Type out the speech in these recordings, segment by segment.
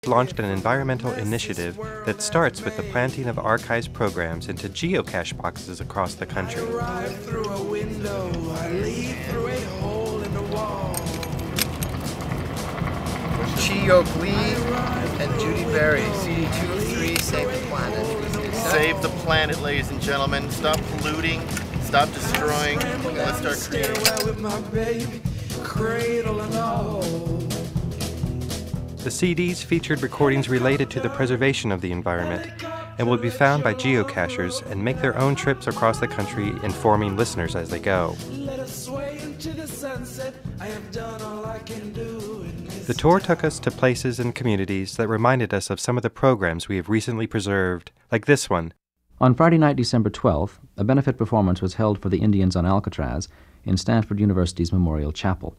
launched an environmental initiative that starts with the planting of archives programs into geocache boxes across the country. Chi-Yok Lee and Judy Berry, CD203, Save the Planet. Save the planet, ladies and gentlemen. Stop polluting, stop destroying, and let's start creating. The CDs featured recordings related to the preservation of the environment and will be found by geocachers and make their own trips across the country, informing listeners as they go. The tour took us to places and communities that reminded us of some of the programs we have recently preserved, like this one. On Friday night, December 12th, a benefit performance was held for the Indians on Alcatraz in Stanford University's Memorial Chapel.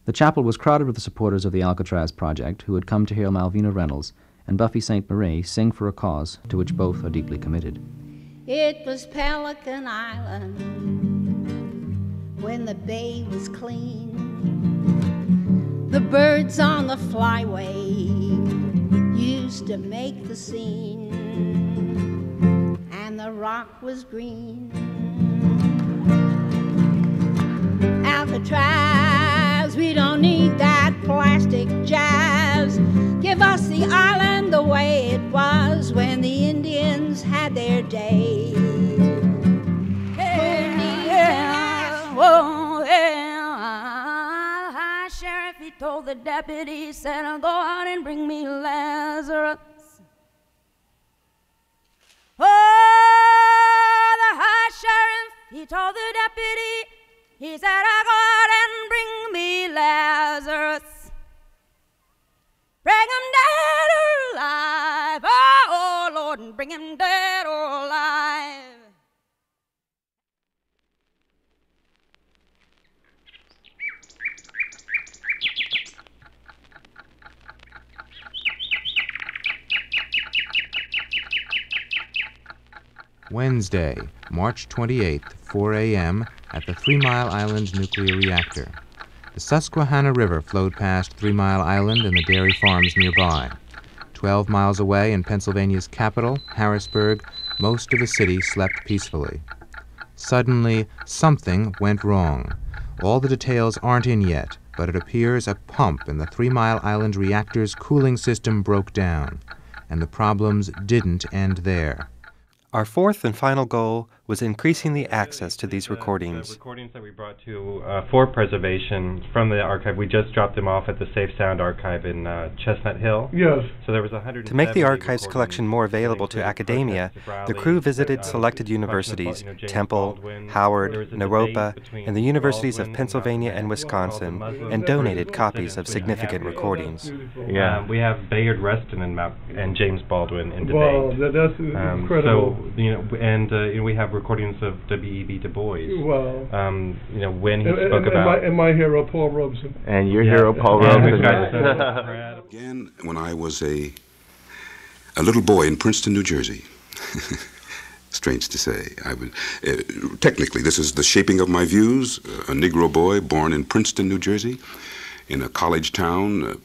The chapel was crowded with the supporters of the Alcatraz project who had come to hear Malvina Reynolds and Buffy St. Marie sing for a cause to which both are deeply committed. It was Pelican Island when the bay was clean. The birds on the flyway used to make the scene, and the rock was green. Alcatraz, we don't need that plastic jazz. Give us the island the way it was when the Indians had their day. Sheriff, he told the deputy, said, I'll go out and bring me Lazarus. Oh, the high sheriff, he told the deputy, he said, I'll go out and bring me Lazarus. Bring him dead or alive, oh Lord, and bring him dead or alive. Wednesday, March 28th, 4 a.m. at the 3 Mile Island nuclear reactor. The Susquehanna River flowed past 3 Mile Island and the dairy farms nearby. 12 miles away in Pennsylvania's capital, Harrisburg, most of the city slept peacefully. Suddenly, something went wrong. All the details aren't in yet, but it appears a pump in the 3 Mile Island reactor's cooling system broke down, and the problems didn't end there. Our fourth and final goal was increasing the access to these recordings. The recordings that we brought to for preservation from the archive, we just dropped them off at the Safe Sound Archive in Chestnut Hill. Yes. So there was 100. To make the archives collection more available to academia, the crew visited selected universities, Temple, Howard, Naropa, and the universities of Pennsylvania and Wisconsin, and donated copies of significant recordings. Yeah, we have Bayard Rustin and James Baldwin in debate. Wow, that's incredible. So, and we have recordings of W.E.B. Du Bois. Wow. When he spoke about... And my hero, Paul Robeson. And your hero, Paul Robeson. Again, when I was a little boy in Princeton, New Jersey. Strange to say. Technically, this is the shaping of my views. A Negro boy born in Princeton, New Jersey, in a college town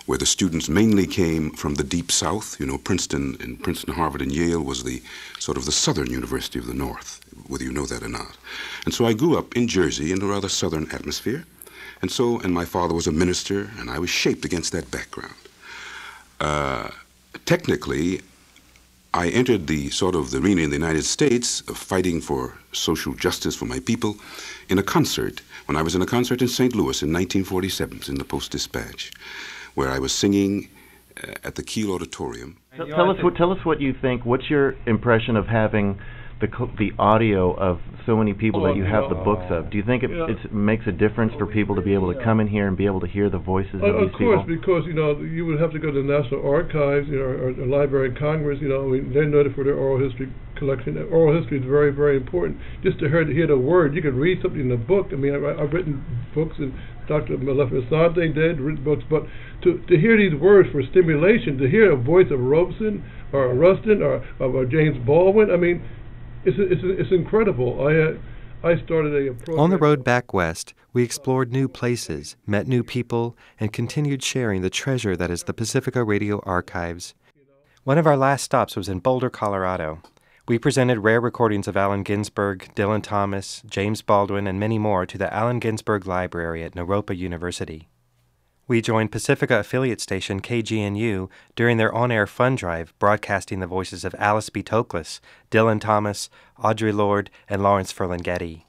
where the students mainly came from the Deep South. You know, Princeton, Harvard, and Yale was the sort of the Southern University of the North, whether you know that or not. And so I grew up in Jersey in a rather Southern atmosphere. And my father was a minister, and I was shaped against that background. Technically, I entered the sort of the arena in the United States of fighting for social justice for my people in a concert, when I was in a concert in St. Louis in 1947 in the Post-Dispatch, where I was singing at the Kiel Auditorium. Tell us what you think. What's your impression of having the audio of so many people that you have the books of? Do you think it makes a difference for people to be able to come in here and be able to hear the voices of these people? Of course, because you would have to go to the National Archives, or the Library of Congress. They're noted for their oral history collection. Oral history is very, very important. Just to hear the word, you could read something in a book. I mean, I've written books, and Dr. Maleficante did written books, but to hear these words for stimulation, to hear a voice of Robeson or Rustin or James Baldwin, I mean, it's incredible. I started a program. On the road back west, we explored new places, met new people, and continued sharing the treasure that is the Pacifica Radio Archives. One of our last stops was in Boulder, Colorado. We presented rare recordings of Allen Ginsberg, Dylan Thomas, James Baldwin, and many more to the Allen Ginsberg Library at Naropa University. We joined Pacifica affiliate station KGNU during their on-air fund drive, broadcasting the voices of Alice B. Toklas, Dylan Thomas, Audre Lorde, and Lawrence Ferlinghetti.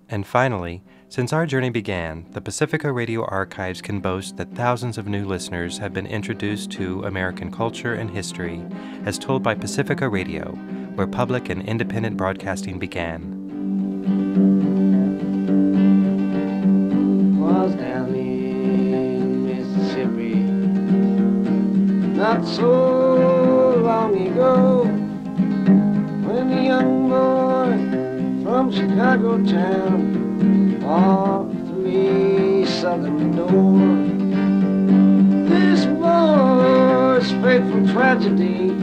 And finally, since our journey began, the Pacifica Radio Archives can boast that thousands of new listeners have been introduced to American culture and history as told by Pacifica Radio, where public and independent broadcasting began. Was down in Mississippi not so long ago, when a young boy from Chicago town walked through a southern door. This boy's fateful tragedy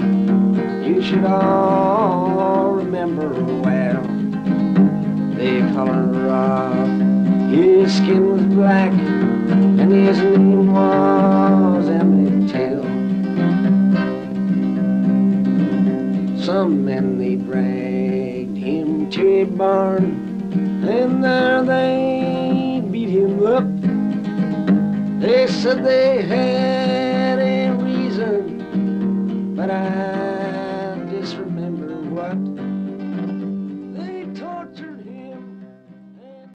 you should all remember well. The color of his skin was black, and his name was Emmett Till. Some men, they dragged him to a barn, and there they beat him up. They said they had a reason, but I